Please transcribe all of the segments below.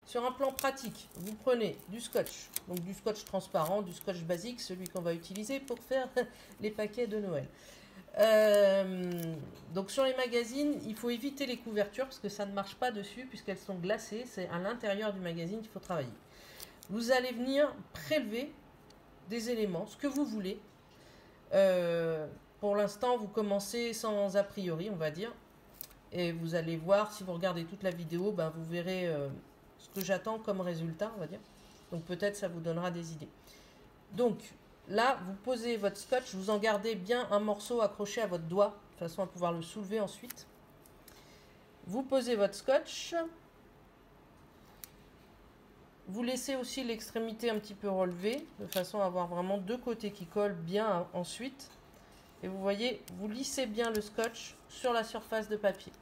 Sur un plan pratique, vous prenez du scotch, donc du scotch transparent, du scotch basique, celui qu'on va utiliser pour faire les paquets de Noël. Donc sur les magazines, il faut éviter les couvertures parce que ça ne marche pas dessus puisqu'elles sont glacées. C'est à l'intérieur du magazine qu'il faut travailler. Vous allez venir prélever des éléments, ce que vous voulez. Pour l'instant, vous commencez sans a priori, on va dire. Et vous allez voir, si vous regardez toute la vidéo, ben, vous verrez ce que j'attends comme résultat, on va dire. Donc peut-être ça vous donnera des idées. Donc là, vous posez votre scotch, vous en gardez bien un morceau accroché à votre doigt, de façon à pouvoir le soulever ensuite. Vous posez votre scotch. Vous laissez aussi l'extrémité un petit peu relevée, de façon à avoir vraiment deux côtés qui collent bien ensuite. Et vous voyez, vous lissez bien le scotch sur la surface de papier.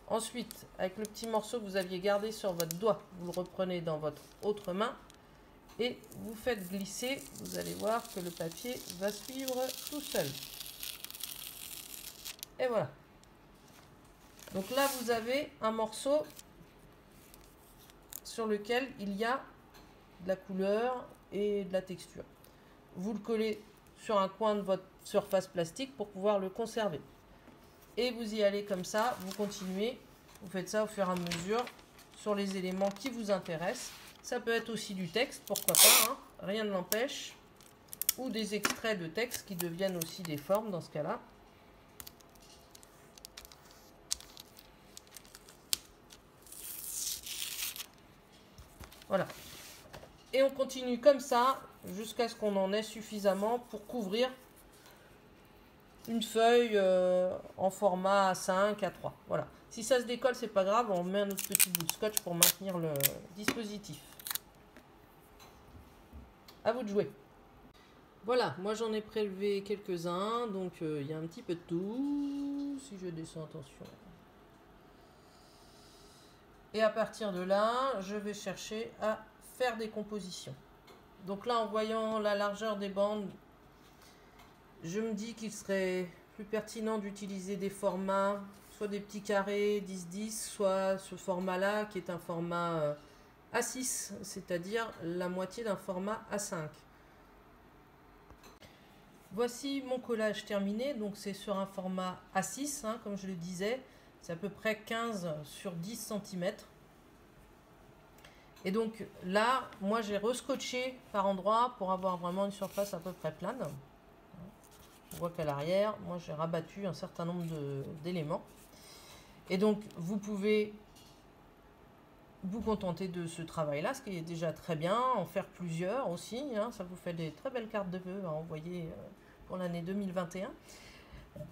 Ensuite, avec le petit morceau que vous aviez gardé sur votre doigt, vous le reprenez dans votre autre main et vous faites glisser. Vous allez voir que le papier va suivre tout seul. Et voilà. Donc là, vous avez un morceau sur lequel il y a de la couleur et de la texture. Vous le collez sur un coin de votre surface plastique pour pouvoir le conserver. Et vous y allez comme ça, vous continuez, vous faites ça au fur et à mesure sur les éléments qui vous intéressent. Ça peut être aussi du texte, pourquoi pas, hein, rien ne l'empêche. Ou des extraits de texte qui deviennent aussi des formes dans ce cas-là. Voilà. Et on continue comme ça jusqu'à ce qu'on en ait suffisamment pour couvrir une feuille en format A5, A3. Voilà. Si ça se décolle, c'est pas grave, on met un autre petit bout de scotch pour maintenir le dispositif. À vous de jouer. Voilà, moi j'en ai prélevé quelques-uns, donc il y a un petit peu de tout. Si je descends, attention. Et à partir de là, je vais chercher à faire des compositions. Donc là, en voyant la largeur des bandes, je me dis qu'il serait plus pertinent d'utiliser des formats, soit des petits carrés 10-10, soit ce format-là qui est un format A6, c'est-à-dire la moitié d'un format A5. Voici mon collage terminé, donc c'est sur un format A6, hein, comme je le disais, c'est à peu près 15 sur 10 cm. Et donc là, moi j'ai rescotché par endroits pour avoir vraiment une surface à peu près plane. On voit qu'à l'arrière, moi j'ai rabattu un certain nombre d'éléments. Et donc vous pouvez vous contenter de ce travail-là, ce qui est déjà très bien, en faire plusieurs aussi, hein, ça vous fait des très belles cartes de vœux à envoyer pour l'année 2021.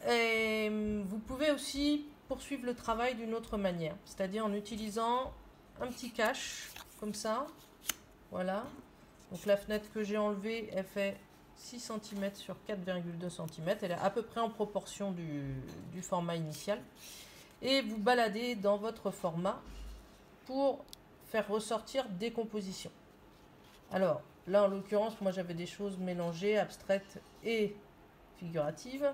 Et vous pouvez aussi poursuivre le travail d'une autre manière, c'est-à-dire en utilisant un petit cache, comme ça, voilà. Donc la fenêtre que j'ai enlevée, elle fait 6 cm sur 4,2 cm, elle est à peu près en proportion du format initial. Et vous baladez dans votre format pour faire ressortir des compositions. Alors, là en l'occurrence, moi j'avais des choses mélangées, abstraites et figuratives.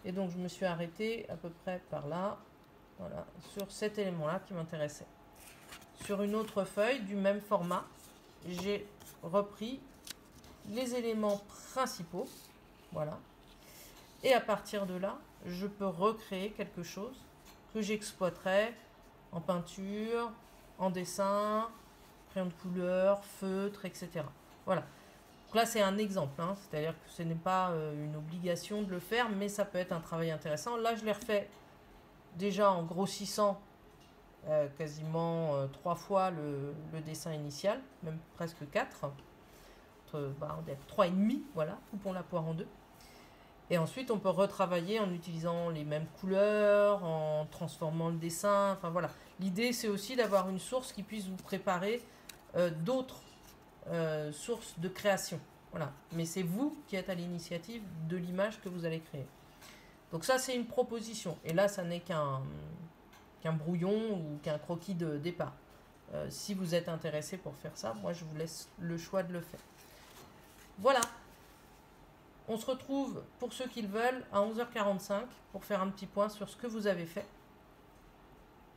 Et donc je me suis arrêtée à peu près par là, voilà, sur cet élément-là qui m'intéressait. Sur une autre feuille du même format, j'ai repris les éléments principaux, voilà. Et à partir de là, je peux recréer quelque chose que j'exploiterai en peinture, en dessin, crayon de couleur, feutre, etc. Voilà. Donc là, c'est un exemple, hein, c'est-à-dire que ce n'est pas une obligation de le faire, mais ça peut être un travail intéressant. Là, je l'ai refait déjà en grossissant quasiment 3 fois le dessin initial, même presque 4. On va dire 3,5, voilà, coupons la poire en deux. Et ensuite, on peut retravailler en utilisant les mêmes couleurs, en transformant le dessin, enfin voilà. L'idée, c'est aussi d'avoir une source qui puisse vous préparer d'autres sources de création. Voilà. Mais c'est vous qui êtes à l'initiative de l'image que vous allez créer. Donc ça, c'est une proposition. Et là, ça n'est qu'un brouillon ou qu'un croquis de départ. Si vous êtes intéressé pour faire ça, moi, je vous laisse le choix de le faire. Voilà. On se retrouve, pour ceux qui le veulent, à 11h45 pour faire un petit point sur ce que vous avez fait.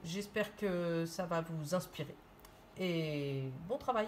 J'espère que ça va vous inspirer. et bon travail.